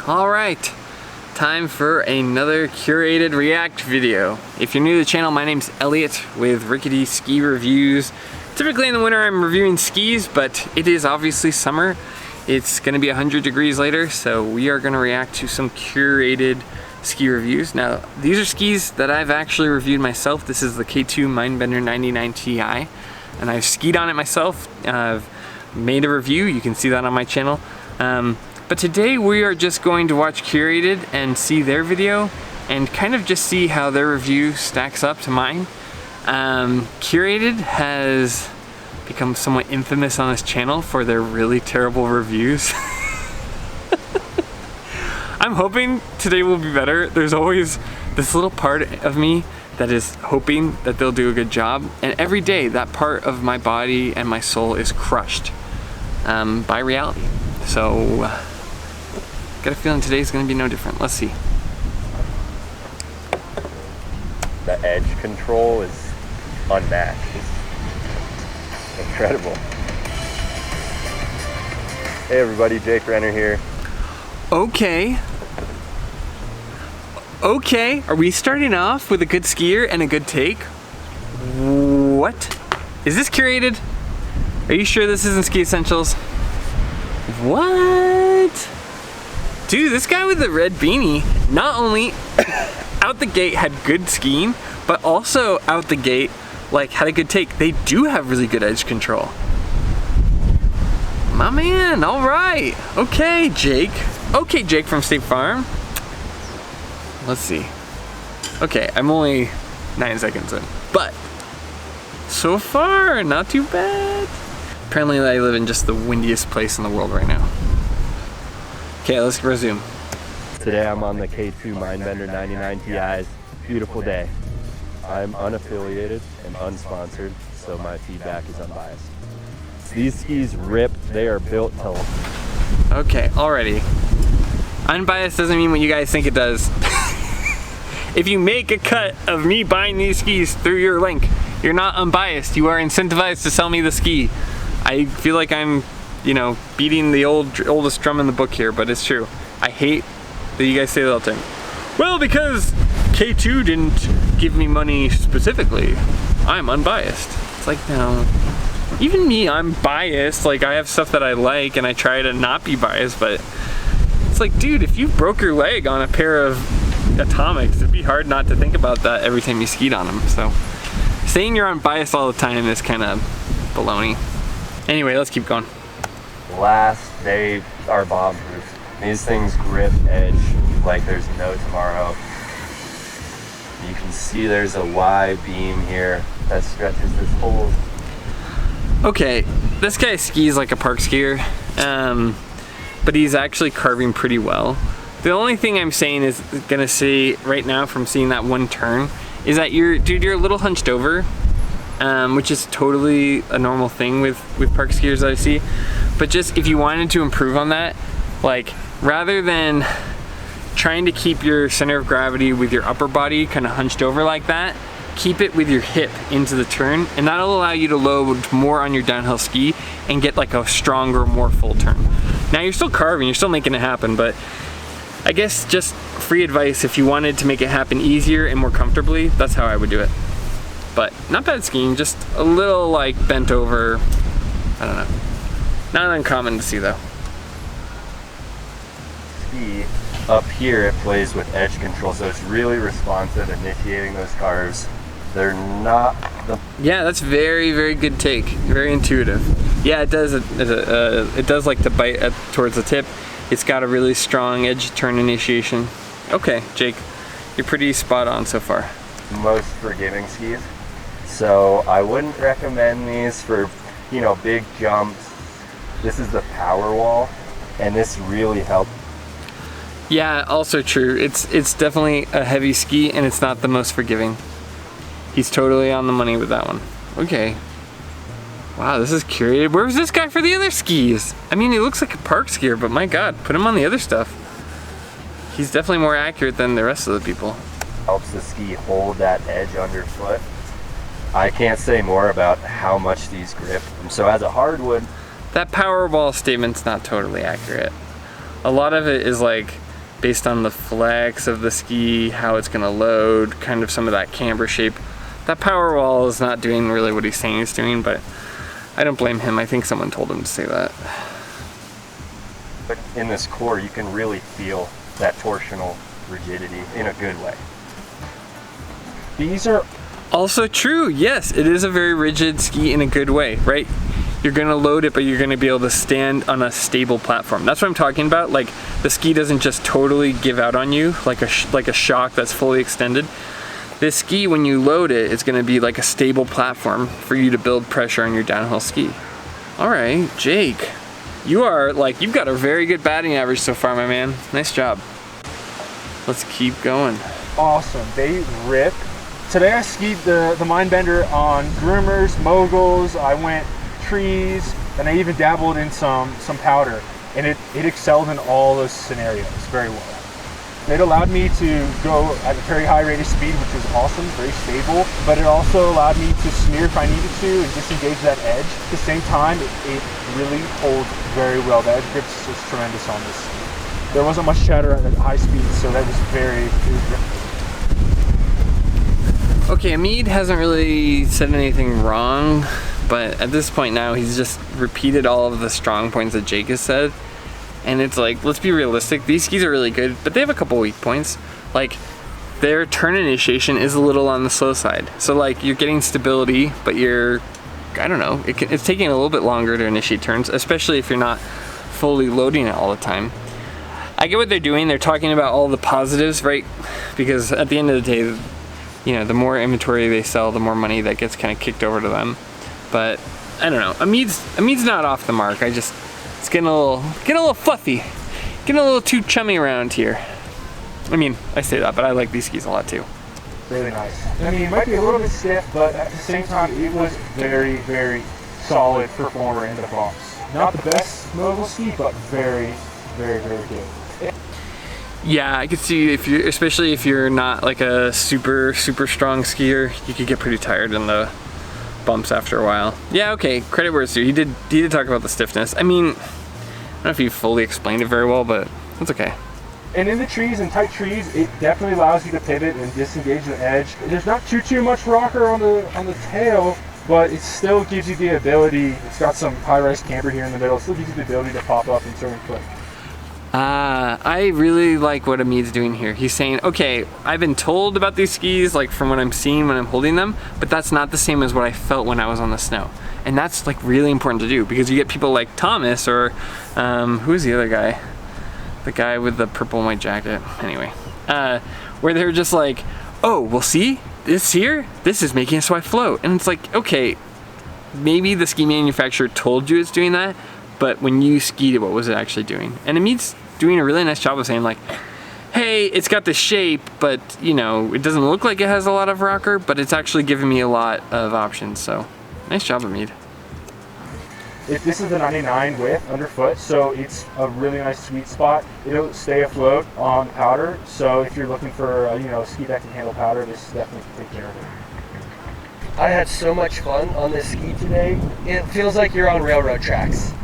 All right, time for another curated react video. If you're new to the channel, my name's Elliott with Rickety Ski Reviews. Typically in the winter I'm reviewing skis, but it is obviously summer. It's gonna be 100 degrees later, so we are gonna react to some curated ski reviews. Now, these are skis that I've actually reviewed myself. This is the K2 Mindbender 99 Ti, and I've skied on it myself. I've made a review, you can see that on my channel. But today we are just going to watch Curated and see their video and kind of just see how their review stacks up to mine. Curated has become somewhat infamous on this channel for their really terrible reviews. I'm hoping today will be better. There's always this little part of me that is hoping that they'll do a good job, and every day that part of my body and my soul is crushed by reality. So got a feeling today's gonna be no different. Let's see. The edge control is unmatched. It's incredible. Hey everybody, Jake Renner here. Okay. Okay, are we starting off with a good skier and a good take? What? Is this Curated? Are you sure this isn't Ski Essentials? What? Dude, this guy with the red beanie not only out the gate had good skiing, but also out the gate like had a good take. They do have really good edge control. My man, all right. Okay, Jake. Okay, Jake from State Farm. Let's see. Okay, I'm only 9 seconds in, but so far, not too bad. Apparently I live in just the windiest place in the world right now. Okay, let's resume. Today I'm on the K2 Mindbender 99 Ti's. Beautiful day. I'm unaffiliated and unsponsored, so my feedback is unbiased. These skis rip, they are built to... Okay, already. Unbiased doesn't mean what you guys think it does. If you make a cut of me buying these skis through your link, you're not unbiased. You are incentivized to sell me the ski. I feel like I'm, you know, beating the oldest drum in the book here, but it's true. I hate that you guys say that all the time. Well, because K2 didn't give me money specifically, I'm unbiased. It's like, no. Even me, I'm biased. Like, I have stuff that I like and I try to not be biased, but it's like, dude, if you broke your leg on a pair of Atomics, it'd be hard not to think about that every time you skied on them. So saying you're unbiased all the time is kind of baloney. Anyway, let's keep going. Last, they are bomb-proof. These things grip edge like there's no tomorrow. You can see there's a Y beam here that stretches this whole... Okay, this guy skis like a park skier, but he's actually carving pretty well. The only thing I'm saying is gonna say right now from seeing that one turn is that you're a little hunched over, which is totally a normal thing with park skiers that I see. But just if you wanted to improve on that, like rather than trying to keep your center of gravity with your upper body kind of hunched over like that, keep it with your hip into the turn, and that'll allow you to load more on your downhill ski and get like a stronger, more full turn. Now you're still carving, you're still making it happen, but I guess just free advice, if you wanted to make it happen easier and more comfortably, that's how I would do it. But not bad skiing, just a little like bent over, I don't know. Not uncommon to see though. Ski up here, it plays with edge control, so it's really responsive, initiating those carves. They're not the... Yeah, that's very, very good take. Very intuitive. Yeah, it does. It does like to bite towards the tip. It's got a really strong edge turn initiation. Okay, Jake, you're pretty spot on so far. Most forgiving skis, so I wouldn't recommend these for, you know, big jumps. This is the power wall, and this really helps. Yeah, also true. It's definitely a heavy ski, and it's not the most forgiving. He's totally on the money with that one. Okay. Wow, this is Curated. Where was this guy for the other skis? I mean, he looks like a park skier, but my God, put him on the other stuff. He's definitely more accurate than the rest of the people. Helps the ski hold that edge underfoot. I can't say more about how much these grip. So as a hardwood, that Powerball statement's not totally accurate. A lot of it is like based on the flex of the ski, how it's gonna load, kind of some of that camber shape. That power wall is not doing really what he's saying he's doing, but I don't blame him. I think someone told him to say that. But in this core, you can really feel that torsional rigidity in a good way. These are also true. Yes, it is a very rigid ski in a good way, right? You're gonna load it, but you're gonna be able to stand on a stable platform. That's what I'm talking about. Like, the ski doesn't just totally give out on you like a shock that's fully extended. This ski, when you load it, it's gonna be like a stable platform for you to build pressure on your downhill ski. All right, Jake, you are like, you've got a very good batting average so far, my man. Nice job. Let's keep going. awesome. They rip. Today I skied the Mindbender on groomers, moguls. I went trees, and I even dabbled in some powder, and it excelled in all those scenarios very well. It allowed me to go at a very high rate of speed, which was awesome, very stable, but it also allowed me to smear if I needed to and disengage that edge. At the same time, it really holds very well. The edge grip is tremendous on this. There wasn't much chatter at high speed, so that was very good. Okay, Amid hasn't really said anything wrong, but at this point now, he's just repeated all of the strong points that Jake has said. And it's like, let's be realistic, these skis are really good, but they have a couple weak points. Like, their turn initiation is a little on the slow side. So like, you're getting stability, but you're, I don't know, it's taking a little bit longer to initiate turns, especially if you're not fully loading it all the time. I get what they're doing, they're talking about all the positives, right? Because at the end of the day, you know, the more inventory they sell, the more money that gets kind of kicked over to them. But I don't know, Amid's not off the mark. It's getting a little fluffy, getting a little too chummy around here. I mean, I say that, but I like these skis a lot too. Really nice. I mean, it might be a little bit stiff, but at the same time, it was very, very solid performer in the box. Not the best mogul ski, but very, very, very good. Yeah, I could see especially if you're not like a super strong skier, you could get pretty tired in the bumps after a while. Yeah, okay, credit where it's due. He did talk about the stiffness. I mean, I don't know if he fully explained it very well, but that's okay. And in the trees and tight trees, it definitely allows you to pivot and disengage the edge. There's not too much rocker on the tail, but it still gives you the ability. It's got some high-rise camber here in the middle. It still gives you the ability to pop up and turn quick. I really like what Amid's doing here. He's saying, okay, I've been told about these skis, like from what I'm seeing when I'm holding them, but that's not the same as what I felt when I was on the snow. And that's like really important to do, because you get people like Thomas or, who's the other guy? The guy with the purple and white jacket. Anyway, where they're just like, oh, well see, this here, this is making it so I float. And it's like, okay, maybe the ski manufacturer told you it's doing that, but when you skied it, what was it actually doing? And Amid's doing a really nice job of saying like, hey, it's got the shape, but you know, it doesn't look like it has a lot of rocker, but it's actually giving me a lot of options. So nice job, Amid. This is the 99 width underfoot, so it's a really nice sweet spot. It'll stay afloat on powder, so if you're looking for a ski that can handle powder, this definitely can take care of it. I had so much fun on this ski today. It feels like you're on railroad tracks.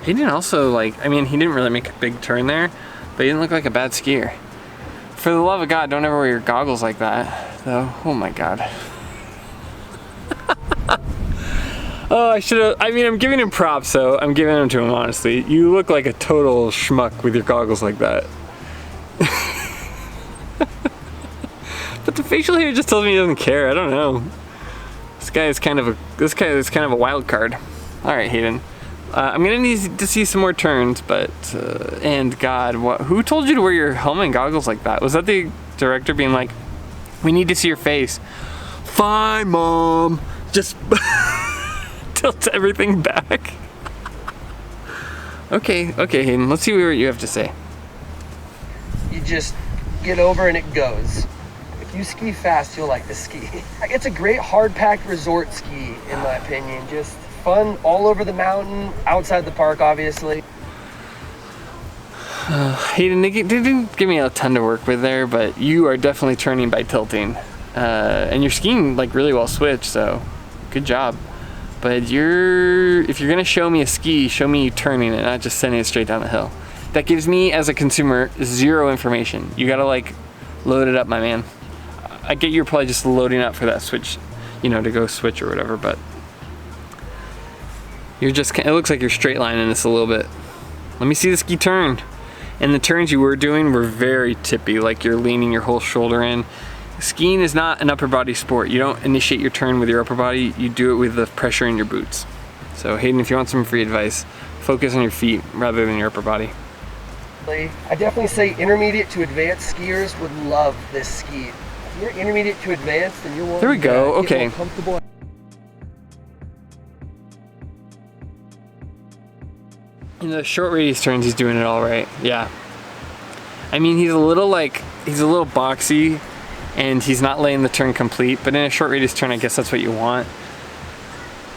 He didn't also like, I mean, he didn't really make a big turn there, but he didn't look like a bad skier. For the love of God, don't ever wear your goggles like that, though. Oh my God. Oh, I mean, I'm giving him props, so I'm giving them to him, honestly. You look like a total schmuck with your goggles like that. But the facial hair just tells me he doesn't care. I don't know. This guy is kind of a wild card. All right, Hayden. I'm gonna need to see some more turns, but and God, who told you to wear your helmet and goggles like that? Was that the director being like, we need to see your face? Fine, Mom. Just tilt everything back. Okay, Hayden. Let's see what you have to say. You just get over and it goes. If you ski fast, you'll like the ski. It's a great hard-packed resort ski, in my opinion. Just fun all over the mountain, outside the park, obviously. Hayden, they didn't give me a ton to work with there, but you are definitely turning by tilting. And you're skiing like really well switched, so good job. But if you're gonna show me a ski, show me you turning it, not just sending it straight down the hill. that gives me as a consumer zero information. You gotta like load it up, my man. I get you're probably just loading up for that switch, you know, to go switch or whatever, but you're just, it looks like you're straight lining this a little bit. Let me see the ski turn. And the turns you were doing were very tippy, like you're leaning your whole shoulder in. Skiing is not an upper body sport. You don't initiate your turn with your upper body, you do it with the pressure in your boots. So Hayden, if you want some free advice, focus on your feet rather than your upper body. I definitely say intermediate to advanced skiers would love this ski. If you're intermediate to advanced, then you're there we go. Okay. Comfortable. In the short radius turns, he's doing it all right. Yeah. I mean, he's a little boxy, and he's not laying the turn complete. But in a short radius turn, I guess that's what you want.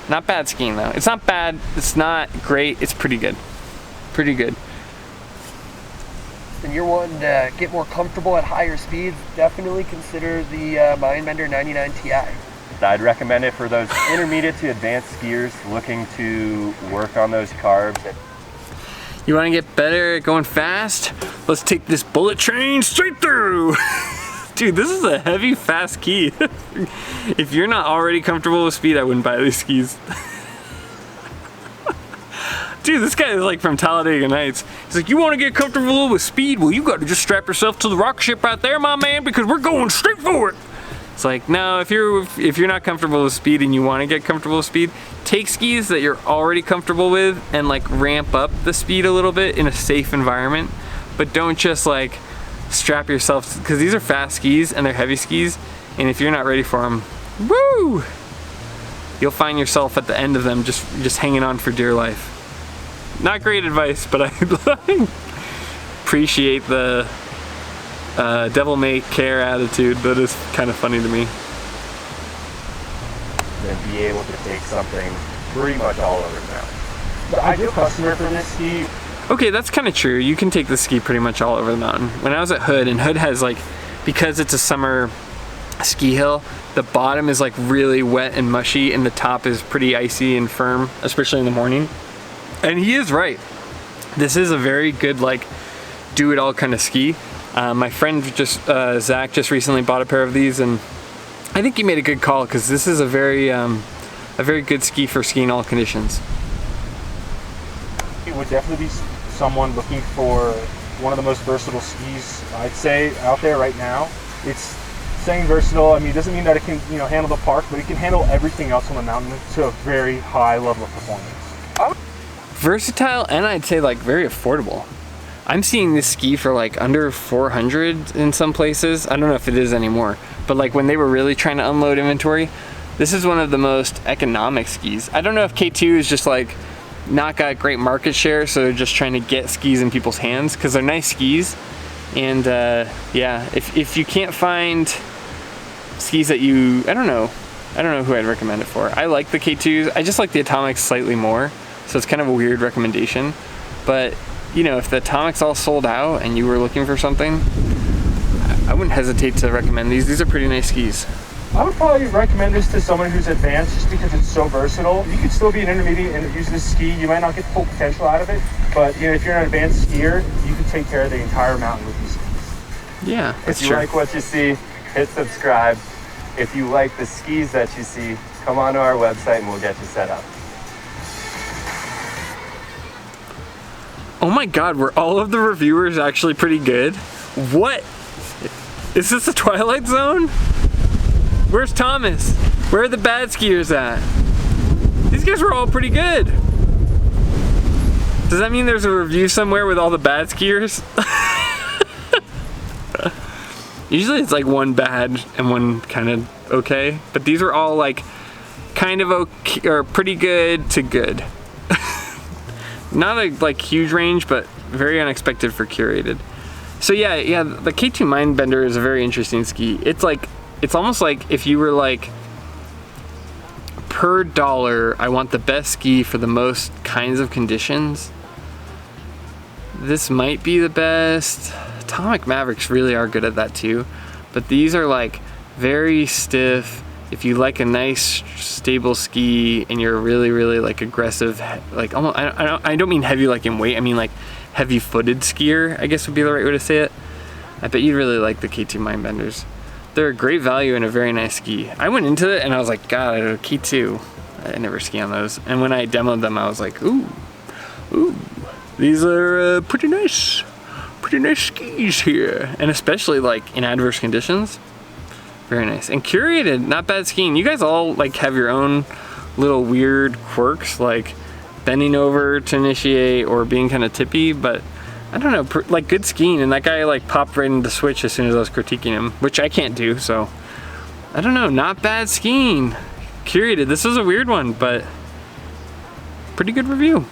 Not bad skiing though. It's not bad. It's not great. It's pretty good. Pretty good. And you're wanting to get more comfortable at higher speeds, definitely consider the Mindbender 99 Ti. I'd recommend it for those intermediate to advanced skiers looking to work on those carbs. You want to get better at going fast? Let's take this bullet train straight through. Dude, this is a heavy, fast ski. If you're not already comfortable with speed, I wouldn't buy these skis. Dude, this guy is like from Talladega Nights. He's like, you want to get comfortable with speed? Well, you got to just strap yourself to the rocket ship right there, my man, because we're going straight for it. It's like, no, if you're not comfortable with speed and you want to get comfortable with speed, take skis that you're already comfortable with and like ramp up the speed a little bit in a safe environment. But don't just like strap yourself, because these are fast skis and they're heavy skis, and if you're not ready for them, woo! You'll find yourself at the end of them just hanging on for dear life. Not great advice, but I appreciate the devil may care attitude. That is kind of funny to me. And be able to take something pretty much all over the mountain. The ideal customer for this ski. Okay, that's kind of true. You can take the ski pretty much all over the mountain. When I was at Hood, and Hood has like, because it's a summer ski hill, the bottom is like really wet and mushy and the top is pretty icy and firm, especially in the morning. And he is right. This is a very good like do it all kind of ski. My friend Zach just recently bought a pair of these, and I think he made a good call because this is a very good ski for skiing all conditions. It would definitely be someone looking for one of the most versatile skis I'd say out there right now. It's saying versatile, I mean, it doesn't mean that it can handle the park, but it can handle everything else on the mountain to a very high level of performance. Versatile, and I'd say like very affordable. I'm seeing this ski for like under 400 in some places. I don't know if it is anymore, but like when they were really trying to unload inventory, this is one of the most economic skis. I don't know if K2 is just like not got great market share, so they're just trying to get skis in people's hands because they're nice skis. And yeah, if you can't find skis that you, I don't know who I'd recommend it for. I like the K2s. I just like the Atomics slightly more, so it's kind of a weird recommendation. But you know, if the Atomics all sold out and you were looking for something, I wouldn't hesitate to recommend these. These are pretty nice skis. I would probably recommend this to someone who's advanced just because it's so versatile. You could still be an intermediate and use this ski. You might not get the full potential out of it, but if you're an advanced skier, you can take care of the entire mountain with these skis. Yeah, that's true. If you like what you see, hit subscribe. If you like the skis that you see, come on to our website and we'll get you set up. Oh my God, were all of the reviewers actually pretty good? What? Is this a Twilight Zone? Where's Thomas? Where are the bad skiers at? These guys were all pretty good. Does that mean there's a review somewhere with all the bad skiers? Usually it's like one bad and one kind of okay, but these are all like kind of okay or pretty good to good. Not a like huge range, but very unexpected for Curated. So yeah, the K2 Mindbender is a very interesting ski. It's almost like if you were like, per dollar, I want the best ski for the most kinds of conditions. This might be the best. Atomic Mavericks really are good at that too, but these are like very stiff. If you like a nice stable ski and you're really like aggressive, like almost, I don't mean heavy like in weight, I mean like heavy-footed skier, I guess would be the right way to say it, I bet you'd really like the K2 Mindbenders. They're a great value and a very nice ski. I went into it and I was like, God, K2. I never ski on those. And when I demoed them, I was like, ooh, these are pretty nice skis here. And especially like in adverse conditions, very nice. And Curated, not bad skiing. You guys all like have your own little weird quirks, like bending over to initiate or being kind of tippy, but I don't know, like good skiing. And that guy like popped right into the switch as soon as I was critiquing him, which I can't do, so I don't know, not bad skiing. Curated, this was a weird one, but pretty good review.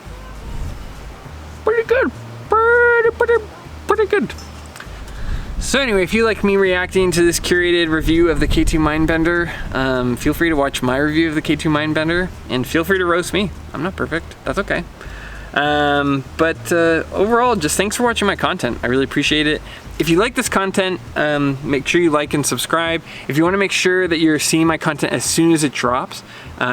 Pretty good, pretty good. So anyway, if you like me reacting to this curated review of the K2 Mindbender, feel free to watch my review of the K2 Mindbender, and feel free to roast me. I'm not perfect, that's okay. But overall, just thanks for watching my content. I really appreciate it. If you like this content, make sure you like and subscribe. If you want to make sure that you're seeing my content as soon as it drops,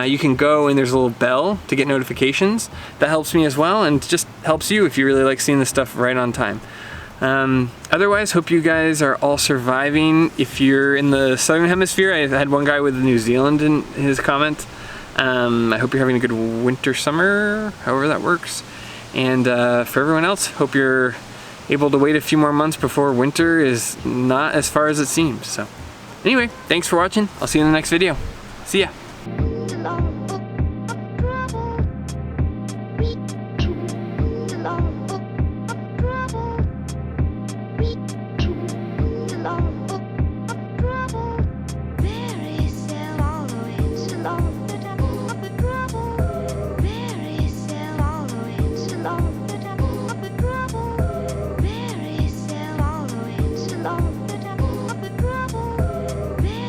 you can go and there's a little bell to get notifications. That helps me as well, and just helps you if you really like seeing this stuff right on time. Otherwise, hope you guys are all surviving. If you're in the Southern Hemisphere, I had one guy with New Zealand in his comment. I hope you're having a good winter, summer, however that works. And for everyone else, hope you're able to wait a few more months before winter is not as far as it seems. So anyway, thanks for watching. I'll see you in the next video. See ya.